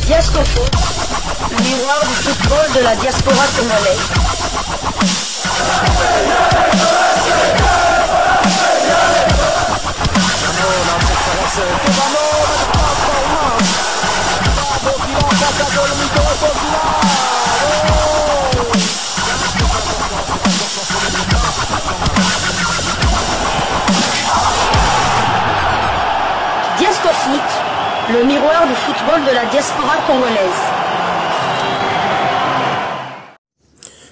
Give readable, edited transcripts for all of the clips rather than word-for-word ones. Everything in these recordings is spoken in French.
Diascofoot, miroir du football de la diaspora congolaise. Diascofoot, le miroir du football de la diaspora congolaise.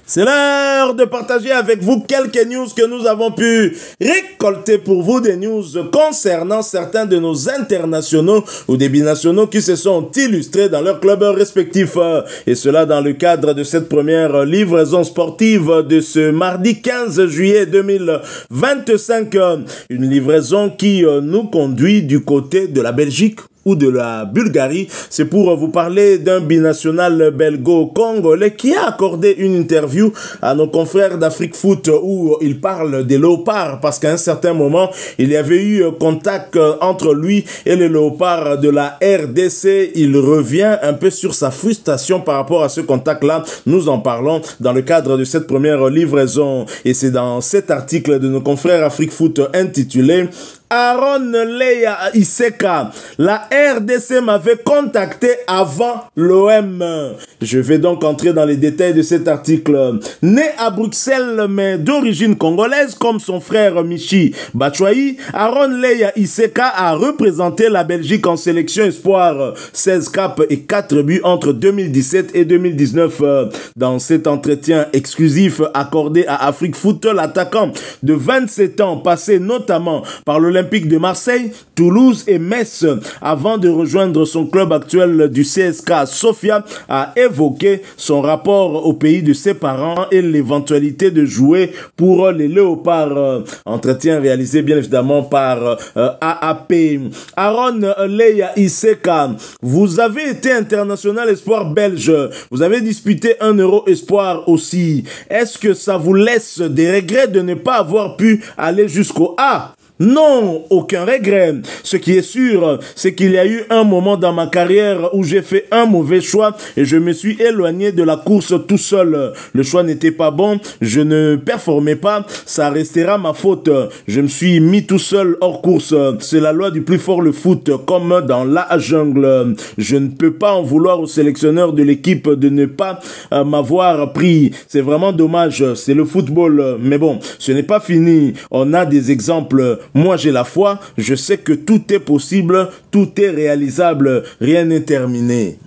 C'est l'heure de partager avec vous quelques news que nous avons pu récolter pour vous, des news concernant certains de nos internationaux ou des binationaux qui se sont illustrés dans leurs clubs respectifs. Et cela dans le cadre de cette première livraison sportive de ce mardi 15 juillet 2025. Une livraison qui nous conduit du côté de la Belgique ou de la Bulgarie. C'est pour vous parler d'un binational belgo-congolais qui a accordé une interview à nos confrères d'Afrique Foot où il parle des léopards parce qu'à un certain moment, il y avait eu contact entre lui et les léopards de la RDC. Il revient un peu sur sa frustration par rapport à ce contact-là. Nous en parlons dans le cadre de cette première livraison et c'est dans cet article de nos confrères Afrique Foot intitulé Aaron Leya Iseka, la RDC m'avait contacté avant l'OM. Je vais donc entrer dans les détails de cet article. Né à Bruxelles mais d'origine congolaise comme son frère Michi Batshuayi, Aaron Leya Iseka a représenté la Belgique en sélection espoir, 16 caps et 4 buts entre 2017 et 2019. Dans cet entretien exclusif accordé à Afrique Foot, l'attaquant de 27 ans passé notamment par l'Olympique de Marseille, Toulouse et Metz avant de rejoindre son club actuel du CSK Sofia a évoqué son rapport au pays de ses parents et l'éventualité de jouer pour les Léopards. Entretien réalisé bien évidemment par AAP. Aaron Leya Iseka, vous avez été international espoir belge, vous avez disputé un Euro espoir aussi. Est-ce que ça vous laisse des regrets de ne pas avoir pu aller jusqu'au A? Non, aucun regret. Ce qui est sûr, c'est qu'il y a eu un moment dans ma carrière où j'ai fait un mauvais choix et je me suis éloigné de la course tout seul. Le choix n'était pas bon, je ne performais pas, ça restera ma faute. Je me suis mis tout seul hors course. C'est la loi du plus fort, le foot, comme dans la jungle. Je ne peux pas en vouloir au sélectionneur de l'équipe de ne pas m'avoir pris. C'est vraiment dommage, c'est le football. Mais bon, ce n'est pas fini. On a des exemples. Moi, j'ai la foi, je sais que tout est possible, tout est réalisable, rien n'est terminé.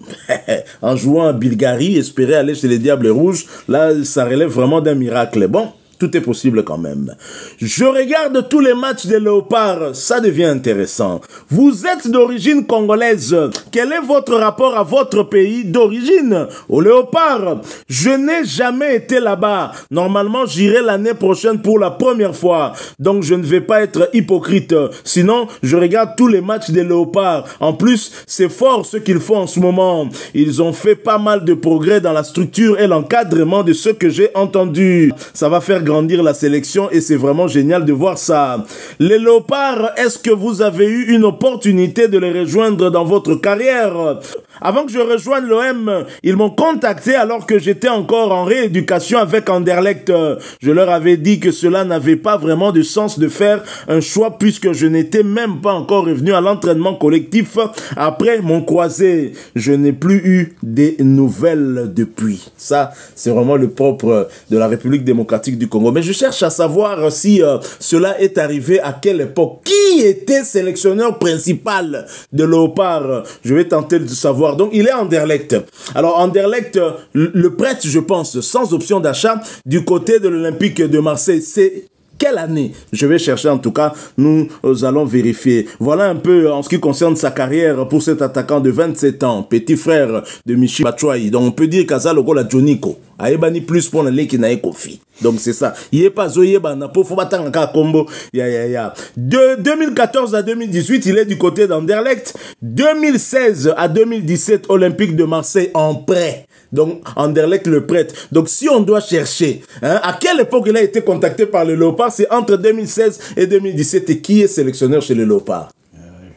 En jouant à Bulgarie, espérer aller chez les Diables Rouges, là, ça relève vraiment d'un miracle. Bon, tout est possible quand même. Je regarde tous les matchs des Léopards, ça devient intéressant. Vous êtes d'origine congolaise. Quel est votre rapport à votre pays d'origine? Au Léopard, je n'ai jamais été là-bas. Normalement, j'irai l'année prochaine pour la première fois. Donc, je ne vais pas être hypocrite. Sinon, je regarde tous les matchs des Léopards. En plus, c'est fort ce qu'ils font en ce moment. Ils ont fait pas mal de progrès dans la structure et l'encadrement de ce que j'ai entendu. Ça va faire grandir la sélection et c'est vraiment génial de voir ça. Les Léopards, est-ce que vous avez eu une opportunité de les rejoindre dans votre carrière? Avant que je rejoigne l'OM, ils m'ont contacté alors que j'étais encore en rééducation avec Anderlecht. Je leur avais dit que cela n'avait pas vraiment de sens de faire un choix puisque je n'étais même pas encore revenu à l'entraînement collectif après mon croisé. Je n'ai plus eu des nouvelles depuis. Ça, c'est vraiment le propre de la République démocratique du Congo. Mais je cherche à savoir si cela est arrivé à quelle époque. Qui était sélectionneur principal de Léopard? Je vais tenter de savoir. Donc, il est Anderlecht. Alors, Anderlecht le prête, je pense, sans option d'achat du côté de l'Olympique de Marseille. C'est quelle année? Je vais chercher en tout cas, nous allons vérifier. Voilà un peu en ce qui concerne sa carrière pour cet attaquant de 27 ans, petit frère de Michi Batshuayi. Donc on peut dire qu'Aza Logo la Joniko. Aïbani plus pour le qui n'a Kofi. Donc c'est ça. Il est pas zoyé banapo faut battre un combo. De 2014 à 2018, il est du côté d'Anderlecht. 2016 à 2017, Olympique de Marseille en prêt. Donc Anderlecht le prête. Donc si on doit chercher, à quelle époque il a été contacté par le Léopard, c'est entre 2016 et 2017. Et qui est sélectionneur chez le Léopard?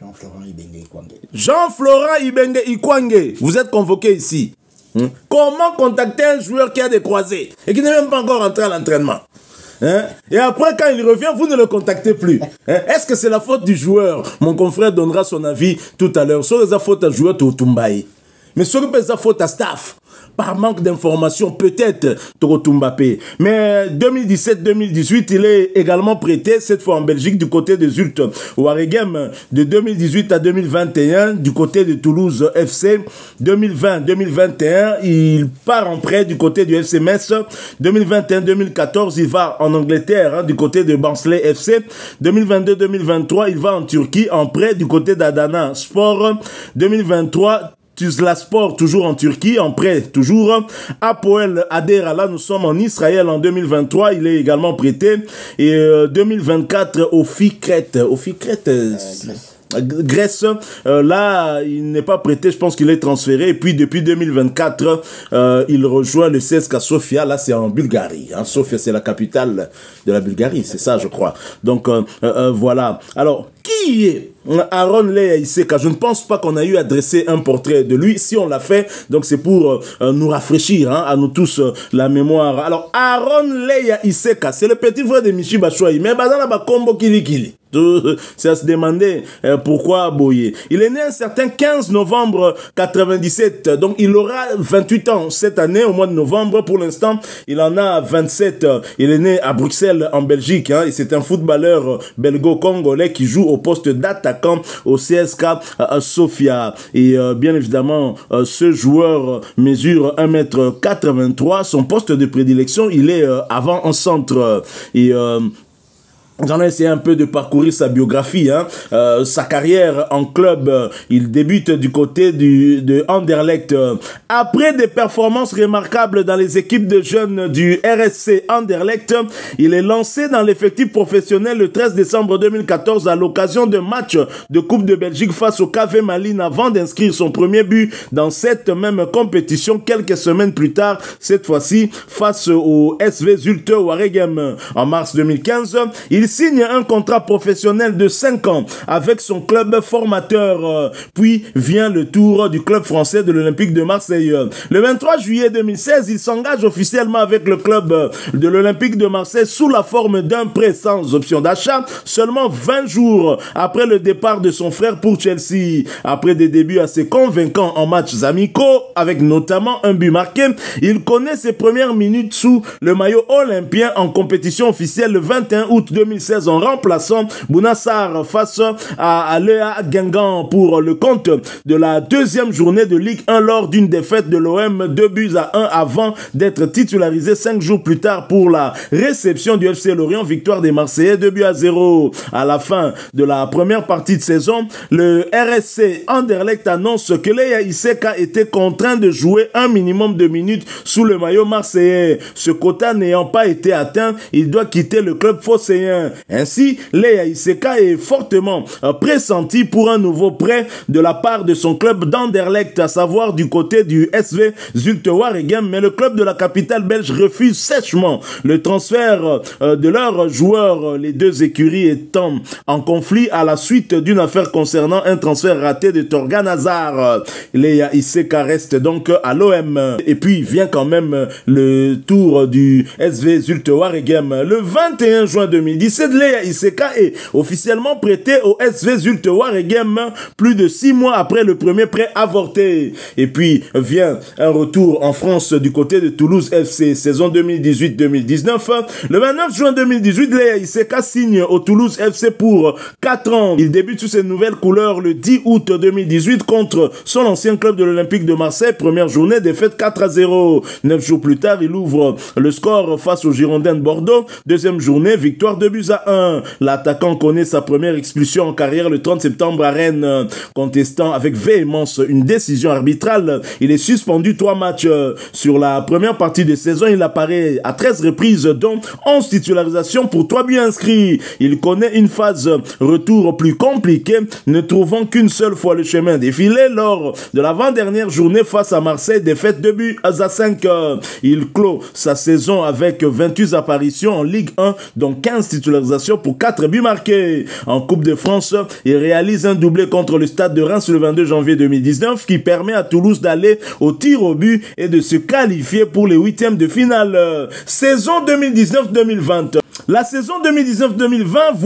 Jean-Florent Ibenge. Ikwange. Jean-Florent Ibenge Ikwange, vous êtes convoqué ici. Comment contacter un joueur qui a des croisés et qui n'est même pas encore entré à l'entraînement? Et après, quand il revient, vous ne le contactez plus. Est-ce que c'est la faute du joueur? Mon confrère donnera son avis tout à l'heure. Soit la faute à joueur Totumbaï. Mais soit la faute à staff. Par manque d'informations, peut-être, Toro Mbappé. Mais 2017-2018, il est également prêté, cette fois en Belgique, du côté de Zulte Waregem, de 2018 à 2021, du côté de Toulouse FC. 2020-2021, il part en prêt du côté du FC Metz. 2021-2014, il va en Angleterre, du côté de Barnsley FC. 2022-2023, il va en Turquie, en prêt du côté d'Adana Sport. 2023, Tuzlaspor, toujours en Turquie, en prêt, toujours. Apoel Adera, là, nous sommes en Israël en 2023, il est également prêté. Et 2024, au Fikret. Grèce, là, il n'est pas prêté, je pense qu'il est transféré. Et puis, depuis 2024, il rejoint le CSKA Sofia. Là, c'est en Bulgarie. Sofia, c'est la capitale de la Bulgarie, c'est ça, je crois. Donc, voilà. Alors, qui est Aaron Leya Iseka? Je ne pense pas qu'on a eu à dresser un portrait de lui. Si on l'a fait, donc c'est pour nous rafraîchir, à nous tous, la mémoire. Alors, Aaron Leya Iseka, c'est le petit frère de Michi Bachoui. Mais Bazana Bakombo Kilikili. C'est à se demander pourquoi Boye. Il est né un certain 15 novembre 97, donc il aura 28 ans cette année au mois de novembre. Pour l'instant, il en a 27. Il est né à Bruxelles en Belgique, et c'est un footballeur belgo-congolais qui joue au poste d'attaquant au CSKA Sofia. Et bien évidemment, ce joueur mesure 1m83. Son poste de prédilection, il est avant en centre. Et j'en ai essayé un peu de parcourir sa biographie, sa carrière en club. Il débute du côté de Anderlecht. Après des performances remarquables dans les équipes de jeunes du RSC Anderlecht, il est lancé dans l'effectif professionnel le 13 décembre 2014 à l'occasion d'un match de Coupe de Belgique face au KV Malines avant d'inscrire son premier but dans cette même compétition quelques semaines plus tard, cette fois-ci face au SV Zulte Waregem. En mars 2015, il signe un contrat professionnel de 5 ans avec son club formateur. Puis vient le tour du club français de l'Olympique de Marseille. Le 23 juillet 2016, il s'engage officiellement avec le club de l'Olympique de Marseille sous la forme d'un prêt sans option d'achat, seulement 20 jours après le départ de son frère pour Chelsea. Après des débuts assez convaincants en matchs amicaux, avec notamment un but marqué, il connaît ses premières minutes sous le maillot olympien en compétition officielle le 21 août 2016 en remplaçant Bounassar face à Léa Guingamp pour le compte de la deuxième journée de Ligue 1 lors d'une défaite de l'OM 2-1 avant d'être titularisé 5 jours plus tard pour la réception du FC Lorient, victoire des Marseillais 2-0. À la fin de la première partie de saison, le RSC Anderlecht annonce que Leya Iseka était contraint de jouer un minimum de minutes sous le maillot marseillais. Ce quota n'ayant pas été atteint, il doit quitter le club phocéen. Ainsi, Leya Iseka est fortement pressenti pour un nouveau prêt de la part de son club d'Anderlecht, à savoir du côté du SV Zulte Waregem, mais le club de la capitale belge refuse sèchement le transfert de leurs joueurs, les deux écuries étant en conflit à la suite d'une affaire concernant un transfert raté de Torgan Hazard. Leya Iseka reste donc à l'OM. Et puis vient quand même le tour du SV Zulte Waregem. Le 21 juin 2017, Leya Iseka est officiellement prêté au SV Zulte Waregem plus de 6 mois après le premier prêt avorté. Et puis vient un retour en France du côté de Toulouse FC, saison 2018-2019. Le 29 juin 2018, Leya Iseka signe au Toulouse FC pour 4 ans. Il débute sous ses nouvelles couleurs le 10 août 2018 contre son ancien club de l'Olympique de Marseille. Première journée, défaite 4-0. 9 jours plus tard, il ouvre le score face aux Girondins de Bordeaux. Deuxième journée, victoire 2-1. L'attaquant connaît sa première expulsion en carrière le 30 septembre à Rennes, contestant avec véhémence une décision arbitrale. Il est suspendu 3 matchs. Sur la première partie de saison, il apparaît à 13 reprises, dont 11 titularisations pour 3 buts inscrits. Il connaît une phase retour plus compliquée, ne trouvant qu'une seule fois le chemin défilé lors de l'avant-dernière journée face à Marseille, défaite 2-5. Il clôt sa saison avec 28 apparitions en Ligue 1, dont 15 titularisations titularisation pour 4 buts marqués. En Coupe de France, il réalise un doublé contre le Stade de Reims le 22 janvier 2019 qui permet à Toulouse d'aller au tir au but et de se qualifier pour les 8e de finale. Saison 2019-2020. La saison 2019-2020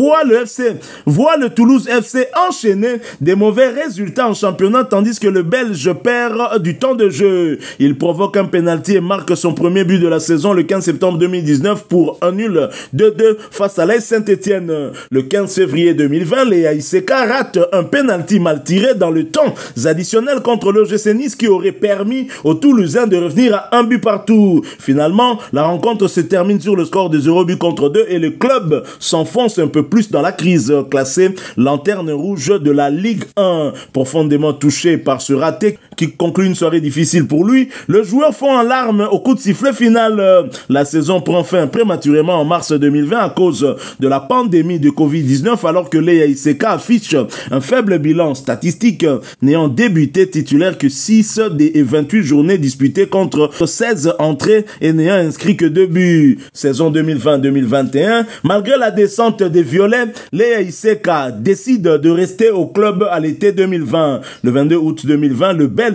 voit le Toulouse FC enchaîner des mauvais résultats en championnat tandis que le Belge perd du temps de jeu. Il provoque un penalty et marque son premier but de la saison le 15 septembre 2019 pour un nul 2-2 face à l'AS Saint-Etienne. Le 15 février 2020, les AICK ratent un penalty mal tiré dans le temps additionnel contre l'OGC Nice qui aurait permis aux Toulousains de revenir à un but partout. Finalement, la rencontre se termine sur le score de 0 but contre 2 et le club s'enfonce un peu plus dans la crise, classé lanterne rouge de la Ligue 1. Profondément touché par ce raté qui conclut une soirée difficile pour lui, le joueur fond en larmes au coup de sifflet final. La saison prend fin prématurément en mars 2020 à cause de la pandémie de Covid-19 alors que les AICK affichent un faible bilan statistique, n'ayant débuté titulaire que 6 des 28 journées disputées contre 16 entrées et n'ayant inscrit que 2 buts. Saison 2020-2021, malgré la descente des Violets, les AICK décident de rester au club à l'été 2020. Le 22 août 2020, le Belge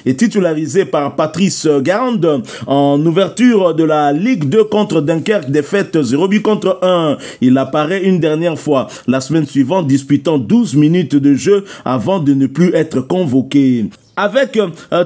est titularisé par Patrice Garande en ouverture de la Ligue 2 contre Dunkerque, défaite 0 but contre 1. Il apparaît une dernière fois la semaine suivante, disputant 12 minutes de jeu avant de ne plus être convoqué. Avec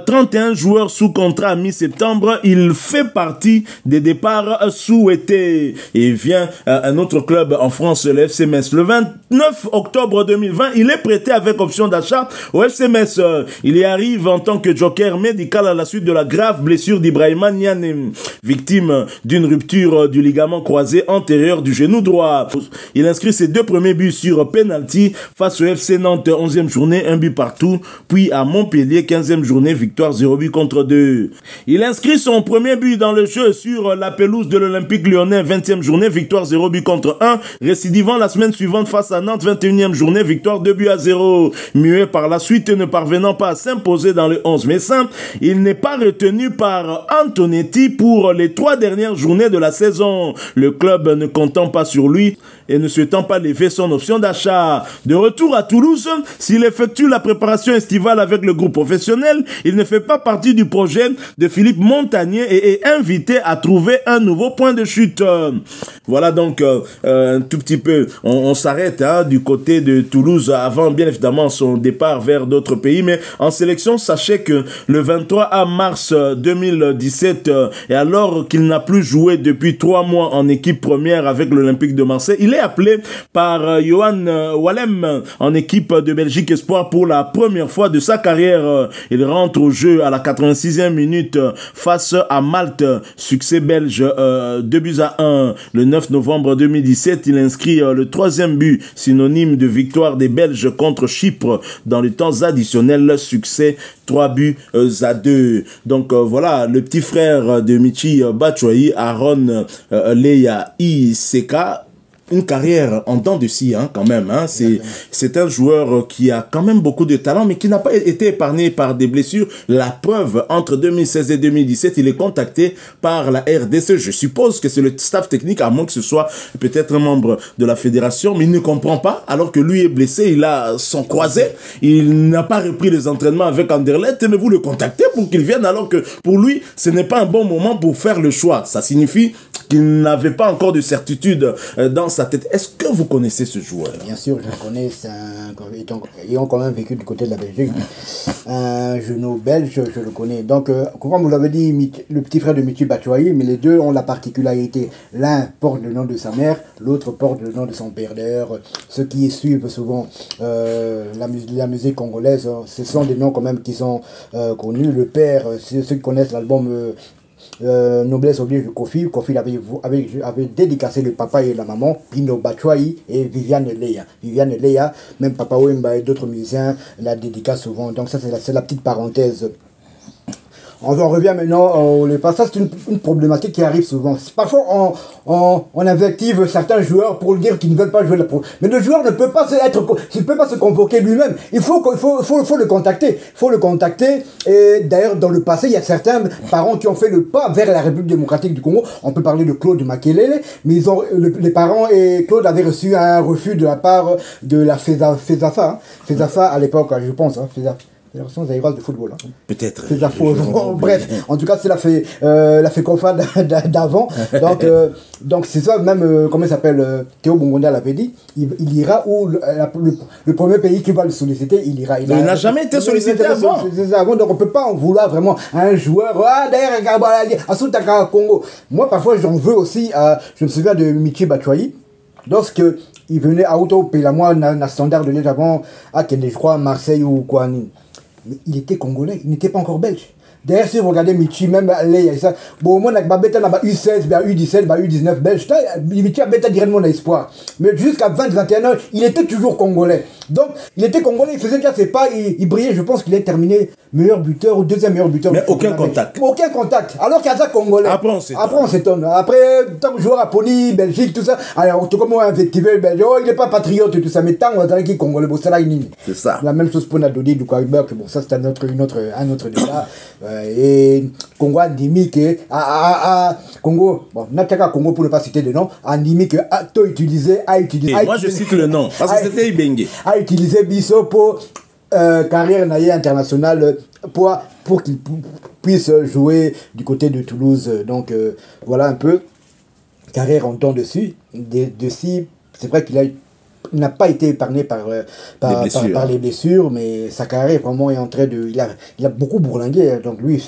31 joueurs sous contrat à mi-septembre, il fait partie des départs souhaités. Et vient un autre club en France, le FC Metz. Le 29 octobre 2020, il est prêté avec option d'achat au FC Metz. Il y arrive en tant que joker médical à la suite de la grave blessure d'Ibrahima Niane, victime d'une rupture du ligament croisé antérieur du genou droit. Il inscrit ses 2 premiers buts sur penalty face au FC Nantes, 11e journée, 1 but partout, puis à Montpellier, 15e journée, victoire 0 but contre 2. Il inscrit son premier but dans le jeu sur la pelouse de l'Olympique Lyonnais, 20e journée, victoire 0 but contre 1, récidivant la semaine suivante face à Nantes, 21e journée, victoire 2 buts à 0. Muet par la suite, ne parvenant pas à s'imposer dans le 11 messin, il n'est pas retenu par Antonetti pour les 3 dernières journées de la saison. Le club ne comptant pas sur lui et ne souhaitant pas lever son option d'achat. De retour à Toulouse, s'il effectue la préparation estivale avec le groupe professionnel, il ne fait pas partie du projet de Philippe Montagnier et est invité à trouver un nouveau point de chute. Voilà donc un tout petit peu, on s'arrête du côté de Toulouse avant bien évidemment son départ vers d'autres pays, mais en sélection, sachez que le 23 mars 2017, et alors qu'il n'a plus joué depuis 3 mois en équipe première avec l'Olympique de Marseille, il est appelé par Johan Wallem en équipe de Belgique Espoir pour la première fois de sa carrière. Il rentre au jeu à la 86e minute face à Malte, succès belge 2 buts à 1. Le 9 novembre 2017, il inscrit le 3e but, synonyme de victoire des Belges contre Chypre dans les temps additionnels, succès 3 buts à 2. Donc voilà, le petit frère de Michi Batshuayi, Aaron Leya Iseka, une carrière en dents de scie, quand même. C'est un joueur qui a quand même beaucoup de talent, mais qui n'a pas été épargné par des blessures. La preuve, entre 2016 et 2017, il est contacté par la RDC. Je suppose que c'est le staff technique, à moins que ce soit peut-être un membre de la fédération, mais il ne comprend pas, alors que lui est blessé, il a son croisé, il n'a pas repris les entraînements avec Anderlecht, mais vous le contactez pour qu'il vienne, alors que pour lui, ce n'est pas un bon moment pour faire le choix. Ça signifie qu'il n'avait pas encore de certitude dans sa tête. Est-ce que vous connaissez ce joueur? Bien sûr, je le connais. Ils ont quand même vécu du côté de la Belgique. Un genou belge, je le connais. Donc, comme vous l'avez dit, le petit frère de Michi Batshuayi, mais les deux ont la particularité. L'un porte le nom de sa mère, l'autre porte le nom de son père. D'ailleurs, ceux qui suivent souvent la musique congolaise, ce sont des noms quand même qui sont connus. Le père, ceux qui connaissent l'album Noblesse oblige de Kofi. Kofi avait dédicacé le papa et la maman, Pino Batshuayi et Viviane Leya. Viviane Leya, même Papa Wemba et d'autres musiciens la dédicacent souvent. Donc ça, c'est la petite parenthèse. On revient maintenant au Léopard. Ça, c'est une problématique qui arrive souvent. Parfois, on invective certains joueurs pour dire qu'ils ne veulent pas jouer la pro. Mais le joueur ne peut pas se convoquer lui-même. Il faut le contacter. Il faut le contacter. Et d'ailleurs, dans le passé, il y a certains parents qui ont fait le pas vers la République démocratique du Congo. On peut parler de Claude Makelele, mais les parents et Claude avaient reçu un refus de la part de la FESAFA. Hein. FESAFA à l'époque, je pense. Hein, Fédération zaïroise de football. Hein. Peut-être. Bref, en tout cas, c'est la FECOFA d'avant. Donc c'est ça, même, comment il s'appelle, Théo Bongonda l'avait dit, il ira où le premier pays qui va le solliciter, il ira. Il n'a jamais été sollicité avant. Donc on ne peut pas en vouloir vraiment à un joueur. D'ailleurs, à Congo. Moi, parfois, j'en veux aussi. Je me souviens de Michi Batshuayi. Lorsque il venait à Auto Pélamois, na standard de l'État avant, à Kende, je crois, Marseille ou quoi. Mais il était congolais, il n'était pas encore belge. D'ailleurs, si vous regardez Michi, même les ça, bon, moi, U16, U17, U19 belge, Michi a bêta directement l'espoir. Mais jusqu'à 20-21 ans, il était toujours congolais. Donc, il était congolais, il faisait déjà ses pas, il brillait. Je pense qu'il est terminé meilleur buteur ou deuxième meilleur buteur. Mais aucun contact. Aucun contact. Alors qu'il y a ça congolais. Après, on s'étonne. Après, tant que joueur à Pony, Belgique, tout ça. Alors, tout comme on a invectivé le Belge, il n'est pas patriote et tout ça. Mais tant qu'on a qui est congolais, bon, c'est là, c'est ça. La même chose pour Nadodi, du Kouaïbek. Bon, ça, c'est un autre débat. Et Congo a dit que Congo, bon, Nataka Congo pour ne pas citer de nom, a dit que a utilisé. Moi je cite le nom parce que c'était Ibenge. A utilisé Bisso pour carrière naïe internationale pour qu'il puisse jouer du côté de Toulouse. Donc voilà un peu carrière en temps dessus. C'est vrai qu'il n'a pas été épargné par les blessures, mais sa carrière vraiment est en train de... Il a beaucoup bourlingué, donc lui,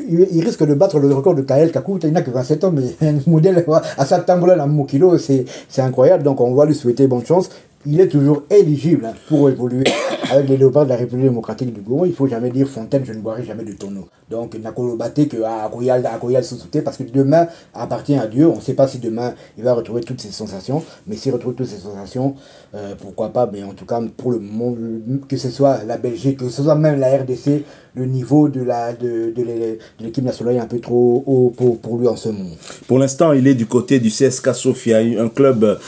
il risque de battre le record de Kael Kakou. Il n'a que 27 ans, mais un modèle à sa tambola dans Mokilo, c'est incroyable, donc on va lui souhaiter bonne chance. Il est toujours éligible pour évoluer avec les Léopards de la République démocratique du Congo. Il ne faut jamais dire Fontaine, je ne boirai jamais de tonneau. Donc, Nakolo Baté que à Royal sous-souté, parce que demain appartient à Dieu. On ne sait pas si demain il va retrouver toutes ses sensations, mais s'il retrouve toutes ses sensations, pourquoi pas. Mais en tout cas, pour le moment, que ce soit la Belgique, que ce soit même la RDC, le niveau de l'équipe nationale est un peu trop haut pour lui en ce moment. Pour l'instant, il est du côté du CSKA Sofia, un club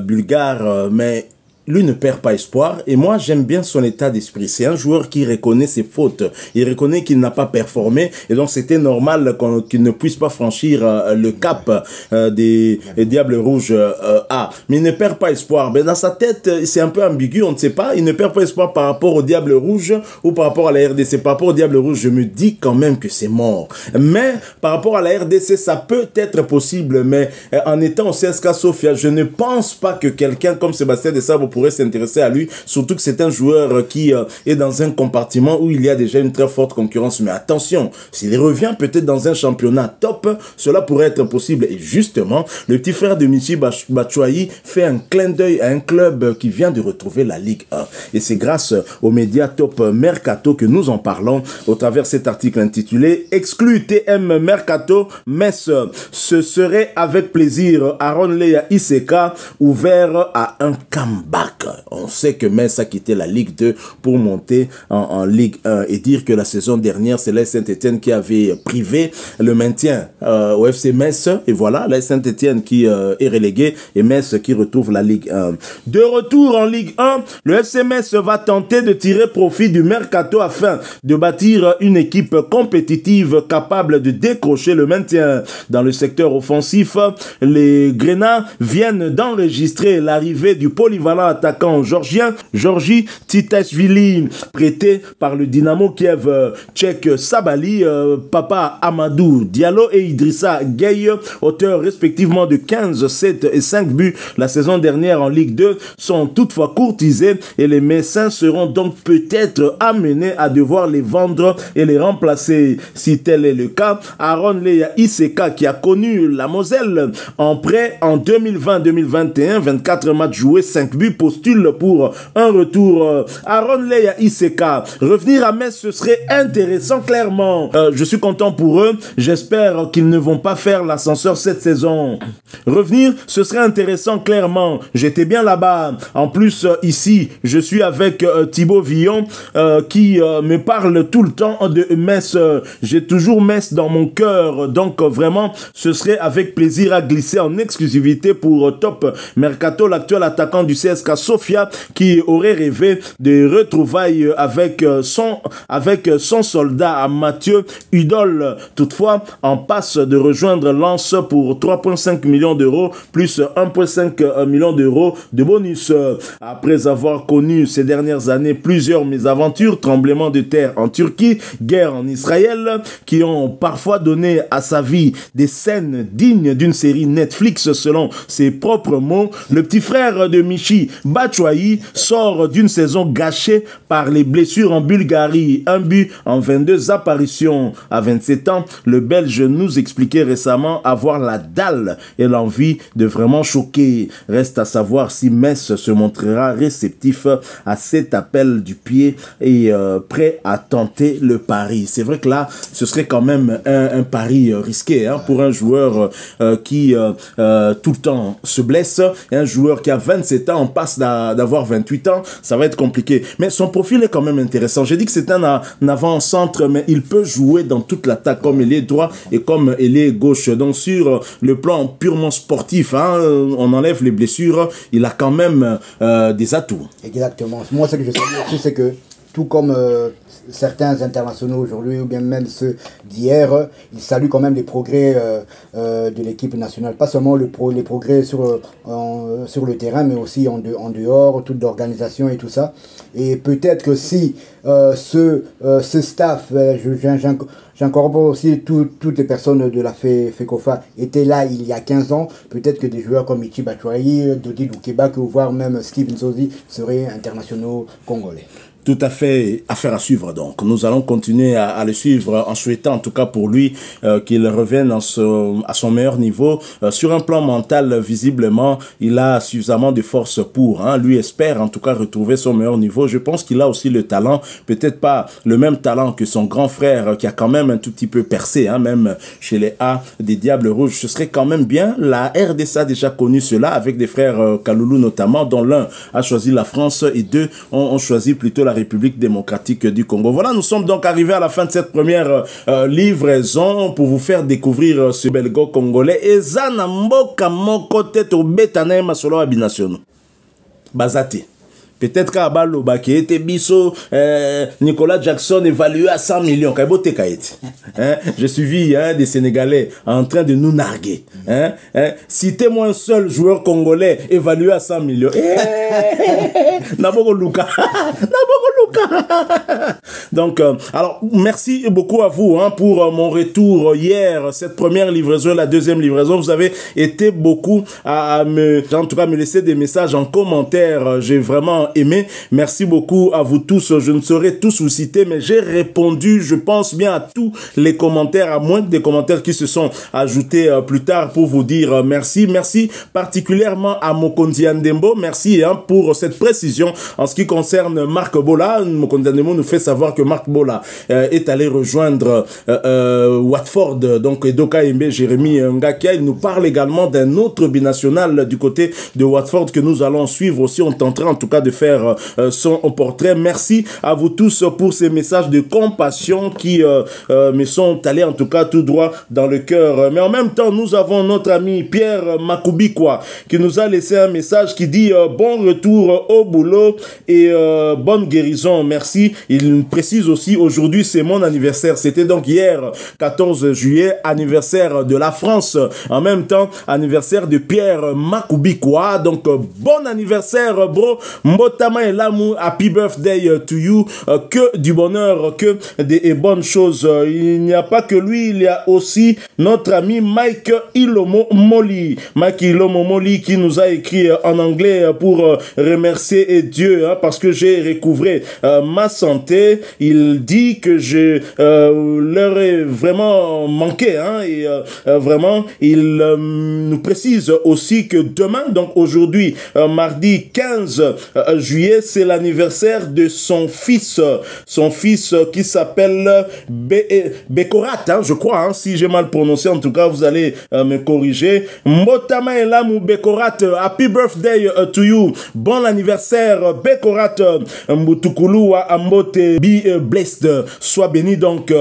bulgare, mais lui ne perd pas espoir et moi j'aime bien son état d'esprit. C'est un joueur qui reconnaît ses fautes, il reconnaît qu'il n'a pas performé et donc c'était normal qu'il ne puisse pas franchir le cap des Diables Rouges A. Mais il ne perd pas espoir. Mais dans sa tête, c'est un peu ambigu, on ne sait pas. Il ne perd pas espoir par rapport aux Diables Rouges ou par rapport à la RDC. Par rapport aux Diables Rouges, je me dis quand même que c'est mort. Mais par rapport à la RDC, ça peut être possible. Mais en étant au CSKA Sofia, je ne pense pas que quelqu'un comme Sébastien Desabre pourrait s'intéresser à lui, surtout que c'est un joueur qui est dans un compartiment où il y a déjà une très forte concurrence. Mais attention, s'il revient peut-être dans un championnat top, cela pourrait être possible. Et justement, le petit frère de Michi Batshuayi fait un clin d'œil à un club qui vient de retrouver la Ligue 1. Et c'est grâce aux médias Top Mercato que nous en parlons au travers cet article intitulé « Exclu TM Mercato, Metz, ce serait avec plaisir Aaron Leya Iseka ouvert à un comeback ». On sait que Metz a quitté la Ligue 2 pour monter en Ligue 1 et dire que la saison dernière, c'est l'AS Saint-Etienne qui avait privé le maintien au FC Metz. Et voilà, l'AS Saint-Etienne qui est relégué et Metz qui retrouve la Ligue 1. De retour en Ligue 1, le FC Metz va tenter de tirer profit du mercato afin de bâtir une équipe compétitive capable de décrocher le maintien. Dans le secteur offensif, les Grenats viennent d'enregistrer l'arrivée du polyvalent attaquant georgien Georgi Titashvili, prêté par le Dynamo Kiev. Tchèque Sabali, Papa Amadou Diallo et Idrissa Gueye, auteurs respectivement de 15, 7 et 5 buts la saison dernière en Ligue 2, sont toutefois courtisés et les Messins seront donc peut-être amenés à devoir les vendre et les remplacer. Si tel est le cas, Aaron Leya Iseka, qui a connu la Moselle en prêt en 2020-2021, 24 matchs joués, 5 buts pour postule pour un retour. Aaron Leia Iseka, revenir à Metz, ce serait intéressant, clairement. Je suis content pour eux. J'espère qu'ils ne vont pas faire l'ascenseur cette saison. Revenir, ce serait intéressant, clairement. J'étais bien là-bas. En plus, ici, je suis avec Thibaut Villon qui me parle tout le temps de Metz. J'ai toujours Metz dans mon cœur. Donc, vraiment, ce serait avec plaisir à glisser en exclusivité pour Top Mercato, l'actuel attaquant du CSKA Sofia qui aurait rêvé de retrouvailles avec son soldat Mathieu Udol. Toutefois, en passe de rejoindre Lens pour 3,5 millions d'euros plus 1,5 million d'euros de bonus. Après avoir connu ces dernières années plusieurs mésaventures, tremblements de terre en Turquie, guerre en Israël, qui ont parfois donné à sa vie des scènes dignes d'une série Netflix selon ses propres mots, le petit frère de Michy Batshuayi sort d'une saison gâchée par les blessures en Bulgarie. Un but en 22 apparitions. À 27 ans, le Belge nous expliquait récemment avoir la dalle et l'envie de vraiment choquer. Reste à savoir si Metz se montrera réceptif à cet appel du pied et prêt à tenter le pari. C'est vrai que là, ce serait quand même un pari risqué pour un joueur qui tout le temps se blesse, et un joueur qui a 27 ans, on passe d'avoir 28 ans, ça va être compliqué. Mais son profil est quand même intéressant. J'ai dit que c'est un avant-centre, mais il peut jouer dans toute l'attaque, comme il est droit et comme il est gauche. Donc sur le plan purement sportif, on enlève les blessures, il a quand même des atouts. Exactement. Moi, ce que je sais aussi, c'est que tout comme certains internationaux aujourd'hui, ou bien même ceux d'hier, ils saluent quand même les progrès de l'équipe nationale. Pas seulement les progrès sur le terrain, mais aussi en dehors, toute l'organisation et tout ça. Et peut-être que si ce staff, j'incorpore aussi toutes les personnes de la FECOFA étaient là il y a 15 ans, peut-être que des joueurs comme Michy Batshuayi, Dodi Loukeba, voire même Steve Nzozi seraient internationaux congolais. Tout à fait, affaire à suivre donc. Nous allons continuer à le suivre en souhaitant en tout cas pour lui qu'il revienne à son meilleur niveau. Sur un plan mental, visiblement, il a suffisamment de force pour. Lui espère en tout cas retrouver son meilleur niveau. Je pense qu'il a aussi le talent, peut-être pas le même talent que son grand frère qui a quand même un tout petit peu percé, même chez les A des Diables Rouges. Ce serait quand même bien. La RDC a déjà connu cela avec des frères Kaloulou notamment, dont l'un a choisi la France et deux ont choisi plutôt la République démocratique du Congo. Voilà, nous sommes donc arrivés à la fin de cette première livraison pour vous faire découvrir ce belgo congolais. Et Zanamboka Mokote to Betane Masolo Abinationo. Bazati. Peut-être qu'à Baloba qui était biso, Nicolas Jackson évalué à 100 millions. J'ai suivi des Sénégalais en train de nous narguer. Citez-moi un seul joueur congolais évalué à 100 millions. Naboko Luka. Donc, alors, merci beaucoup à vous pour mon retour hier, cette première livraison, la deuxième livraison. Vous avez été beaucoup à en tout cas, me laisser des messages en commentaire. J'ai vraiment aimé. Merci beaucoup à vous tous. Je ne saurais tous vous citer, mais j'ai répondu, je pense bien, à tous les commentaires, à moins que des commentaires qui se sont ajoutés plus tard pour vous dire merci. Merci particulièrement à Mokondi Andembo. Merci pour cette précision en ce qui concerne Marc Bola. Mokondi Andembo nous fait savoir que Marc Bola est allé rejoindre Watford, donc Edoka Embe, Jérémy Ngakia. Il nous parle également d'un autre binational du côté de Watford que nous allons suivre aussi. On tentera en tout cas de faire son portrait. Merci à vous tous pour ces messages de compassion qui me sont allés en tout cas tout droit dans le cœur. Mais en même temps, nous avons notre ami Pierre Makubikwa qui nous a laissé un message qui dit bon retour au boulot et bonne guérison. Merci. Il précise aussi aujourd'hui c'est mon anniversaire. C'était donc hier 14 juillet, anniversaire de la France. En même temps, anniversaire de Pierre Makubikwa. Donc bon anniversaire bro. Mbotama et l'amour, happy birthday to you. Que du bonheur, que des bonnes choses. Il n'y a pas que lui, il y a aussi notre ami Mike Ilomo Moli. Mike Ilomo Moli qui nous a écrit en anglais pour remercier Dieu parce que j'ai recouvré ma santé. Il dit que je leur ai vraiment manqué et vraiment il nous précise aussi que demain, donc aujourd'hui, mardi 15 juillet, c'est l'anniversaire de son fils qui s'appelle Bekorat, je crois, si j'ai mal prononcé, en tout cas vous allez me corriger. Mbotama Elamu Bekorat, happy birthday to you, bon anniversaire Bekorat, Mbutukulu wa Ambote, be blessed, sois béni, donc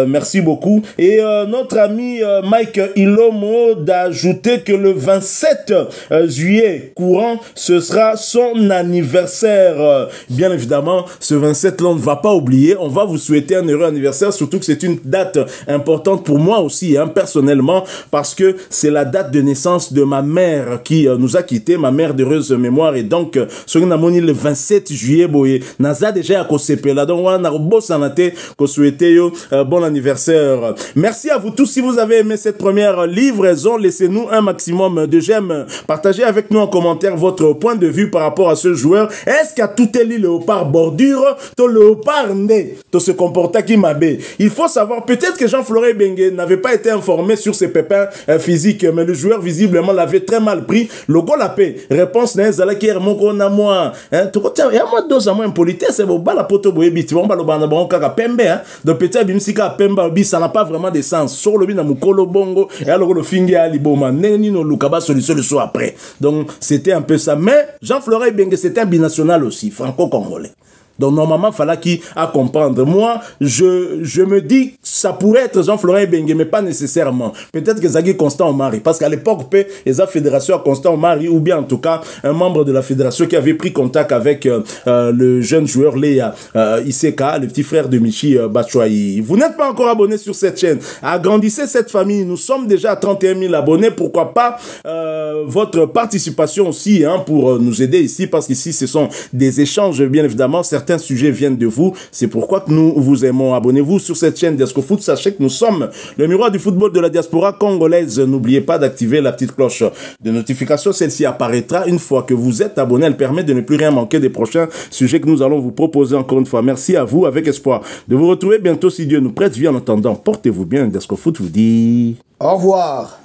merci beaucoup. Et notre ami Mike Ilomo d'ajouter que le 27 juillet courant, ce sera son anniversaire. Bien évidemment, ce 27 là, on ne va pas oublier, on va vous souhaiter un heureux anniversaire, surtout que c'est une date importante pour moi aussi, personnellement, parce que c'est la date de naissance de ma mère qui nous a quittés, ma mère d'heureuse mémoire, et donc, ce qu'on a moni le 27 juillet, boye, naza déjà à Kosepe, là, donc, on a beau sanate, qu'on souhaitait, bon anniversaire. Merci à vous tous, si vous avez aimé cette première livraison, laissez-nous un maximum de j'aime, partagez avec nous en commentaire votre point de vue par rapport à ce joueur. Est-ce qu'à tout est léopard bordure, to léopard né, to se comporta qui m'abbé? Il faut savoir, peut-être que Jean-Florent Bengue n'avait pas été informé sur ses pépins physiques, mais le joueur visiblement l'avait très mal pris. Le goal la paix. Réponse n'est pas qui est mon qu'on a moi. Tu vois, il y a moi deux à moi impolitesse, c'est bon, la poto boyebi, tu vois, on va le bon kaka pembe, donc peut-être bimsika pemba bi, ça n'a pas vraiment de sens. Sur le bin na mukolo bongo, et alors le finger à liboma, neni no lukaba solution le soir après. Donc c'était un peu ça. Mais Jean-Florent Bengue, c'était un binational aussi, franco-congolais. Donc normalement, il fallait qu'il à comprendre. Moi, je me dis, ça pourrait être Jean-Florent Bengue, mais pas nécessairement. Peut-être que Zagui Constant Omari, parce qu'à l'époque, les fédérations à Constant Omari, ou bien en tout cas, un membre de la fédération qui avait pris contact avec le jeune joueur Léa Iseka, le petit frère de Michi Batshuayi. Vous n'êtes pas encore abonné sur cette chaîne. Agrandissez cette famille. Nous sommes déjà à 31 000 abonnés. Pourquoi pas votre participation aussi pour nous aider ici, parce qu'ici, ce sont des échanges, bien évidemment. Certains sujets viennent de vous. C'est pourquoi que nous vous aimons. Abonnez-vous sur cette chaîne Diasco Foot. Sachez que nous sommes le miroir du football de la diaspora congolaise. N'oubliez pas d'activer la petite cloche de notification. Celle-ci apparaîtra une fois que vous êtes abonné. Elle permet de ne plus rien manquer des prochains sujets que nous allons vous proposer encore une fois. Merci à vous, avec espoir de vous retrouver bientôt si Dieu nous prête vie. En attendant, portez-vous bien. Diasco Foot vous dit au revoir.